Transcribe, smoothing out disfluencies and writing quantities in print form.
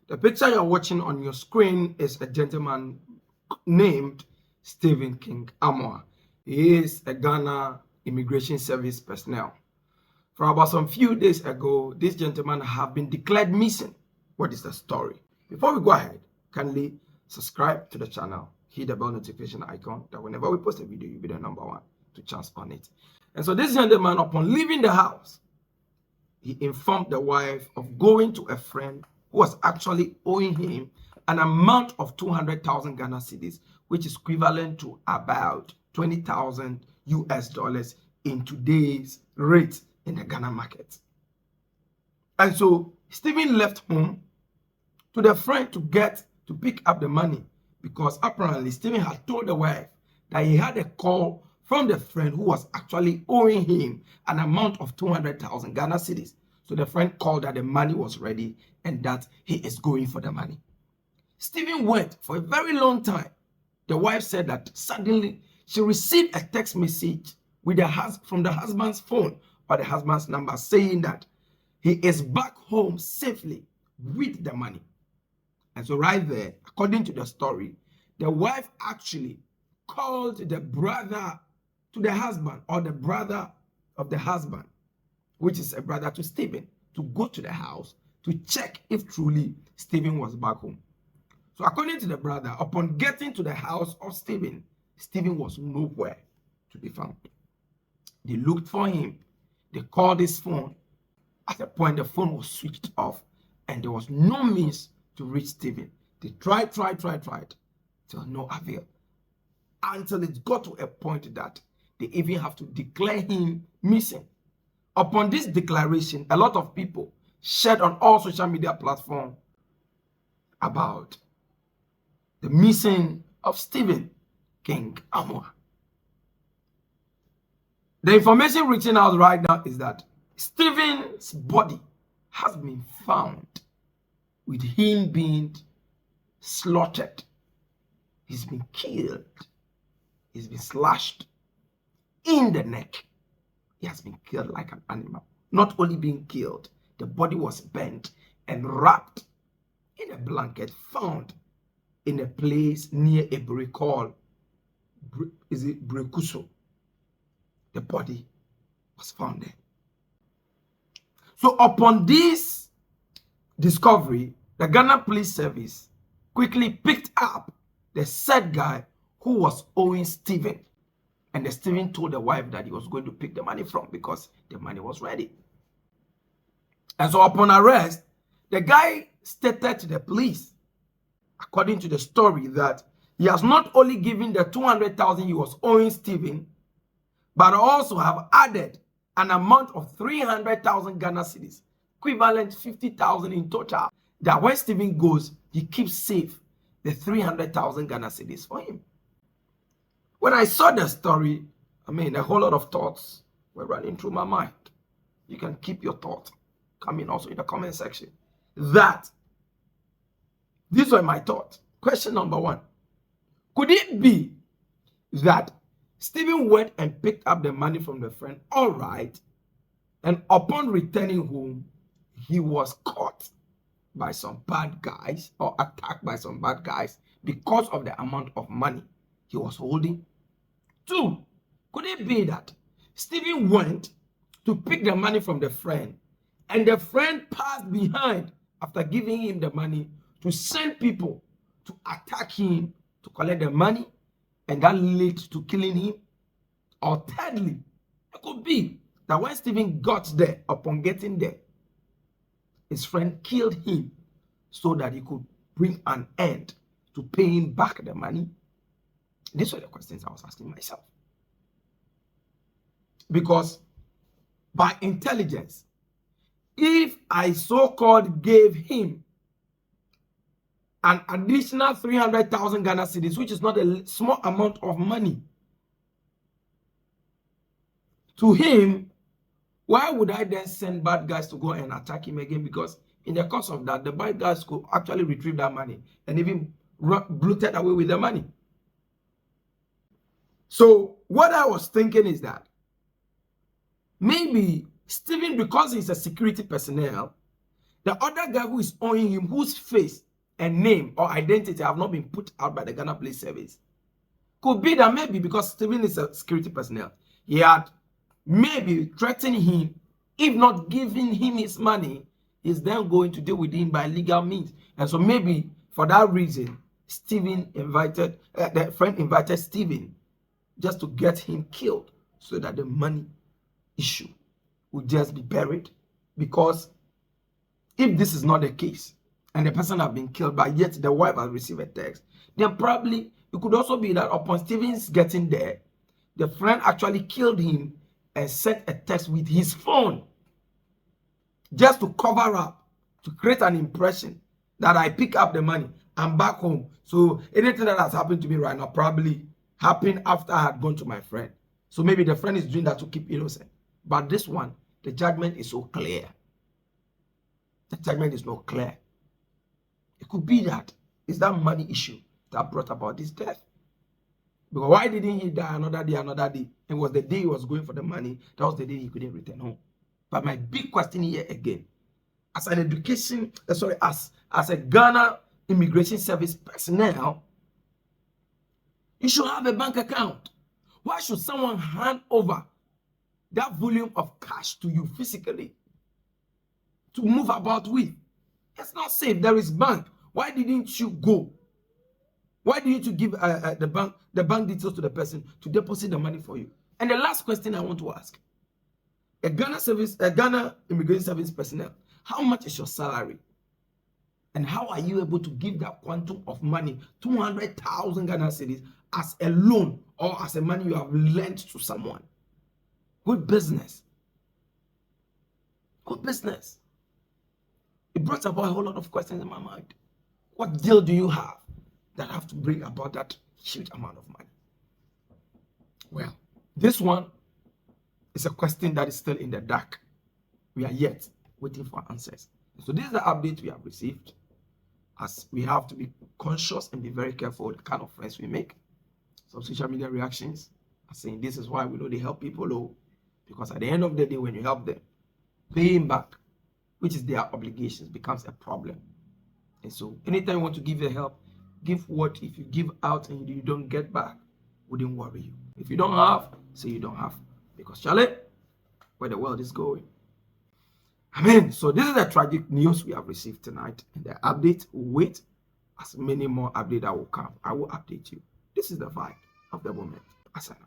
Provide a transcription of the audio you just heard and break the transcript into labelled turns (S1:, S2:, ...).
S1: The picture you're watching on your screen is a gentleman named Stephen King Amoah. He is a Ghana Immigration Service personnel. For about some few days ago, this gentleman have been declared missing. What is the story? Before we go ahead, kindly subscribe to the channel, hit the bell notification icon, that whenever we post a video, you'll be the number one to chance on it. And so this gentleman, upon leaving the house, he informed the wife of going to a friend who was actually owing him an amount of 200,000 Ghana cedis, which is equivalent to about 20,000 US dollars in today's rate in the Ghana market. And so Stephen left home to the friend to pick up the money, because apparently Stephen had told the wife that he had a call from the friend who was actually owing him an amount of 200,000 Ghana cedis. So the friend called that the money was ready and that he is going for the money. Stephen went for a very long time. The wife said that suddenly she received a text message from the husband's phone or the husband's number saying that he is back home safely with the money. And so right there, according to the story, the wife actually called the brother to the husband, or the brother of the husband, which is a brother to Stephen, to go to the house to check if truly Stephen was back home. So according to the brother, upon getting to the house of Stephen, Stephen was nowhere to be found. They looked for him. They called his phone. At a point, the phone was switched off and there was no means to reach Stephen. They tried till no avail, until it got to a point that they even have to declare him missing. Upon this declaration, a lot of people shared on all social media platforms about the missing of Stephen King Amoah. The information reaching out right now is that Stephen's body has been found with him being slaughtered. He's been killed. He's been slashed in the neck. He has been killed like an animal. Not only being killed, the body was bent and wrapped in a blanket found in a place near a brick called Brekuso. The body was found there. So upon this discovery, the Ghana Police Service quickly picked up the said guy who was owing Stephen. And the Stephen told the wife that he was going to pick the money from, because the money was ready. And so upon arrest, the guy stated to the police, according to the story, that he has not only given the 200,000 he was owing Stephen, but also have added an amount of 300,000 Ghana cedis, equivalent 50,000 in total, that when Stephen goes, he keeps safe the 300,000 Ghana cedis for him. When I saw the story, a whole lot of thoughts were running through my mind. You can keep your thoughts coming also in the comment section. These were my thoughts. Question number one. Could it be that Stephen went and picked up the money from the friend, all right, and upon returning home, he was caught by some bad guys, or attacked by some bad guys, because of the amount of money he was holding? Two, could it be that Stephen went to pick the money from the friend, and the friend passed behind after giving him the money to send people to attack him to collect the money, and that led to killing him? Or thirdly, it could be that when Stephen got there, upon getting there, his friend killed him so that he could bring an end to paying back the money. These were the questions I was asking myself. Because by intelligence, if I so-called gave him an additional 300,000 Ghana cedis, which is not a small amount of money, to him, why would I then send bad guys to go and attack him again? Because in the course of that, the bad guys could actually retrieve that money and even blooted away with the money. So what I was thinking is that maybe Stephen, because he's a security personnel, The other guy who is owing him, whose face and name or identity have not been put out by the Ghana Police Service, could be that maybe because Stephen is a security personnel, he had maybe threatened him, if not giving him his money, he's then going to deal with him by legal means. And so maybe for that reason, Stephen invited, the friend invited Stephen just to get him killed so that the money issue would just be buried. Because if this is not the case and the person has been killed, but yet the wife has received a text, then probably it could also be that upon Stephen's getting there, the friend actually killed him and sent a text with his phone just to cover up, to create an impression that I pick up the money, I'm back home. So anything that has happened to me right now probably happened after I had gone to my friend. So maybe the friend is doing that to keep innocent. But this one, the judgment is so clear. The judgment is not clear. It could be that it's that money issue that brought about this death. Because why didn't he die another day? It was the day he was going for the money. That was the day he couldn't return home. But my big question here again, as an as a Ghana Immigration Service personnel, you should have a bank account. Why should someone hand over that volume of cash to you physically to move about with? It's not safe. There is bank. Why didn't you go? Why didn't you give the bank details to the person to deposit the money for you? And the last question I want to ask: a Ghana Immigration Service personnel, how much is your salary? And how are you able to give that quantum of money, 200,000 Ghana cedis, as a loan or as a money you have lent to someone? Good business. Good business. It brought about a whole lot of questions in my mind. What deal do you have that have to bring about that huge amount of money? Well, this one is a question that is still in the dark. We are yet waiting for answers. So this is the update we have received, as we have to be conscious and be very careful the kind of friends we make. Some social media reactions are saying this is why we know they help people, because at the end of the day, when you help them, paying back, which is their obligations, becomes a problem. And so anytime you want to give the help, give what if you give out and you don't get back, wouldn't worry you. If you don't have, say you don't have. Because Charlie, where the world is going. Amen. So this is the tragic news we have received tonight. And the update will wait. As many more updates that will come, I will update you. This is the vibe of the moment. Asana.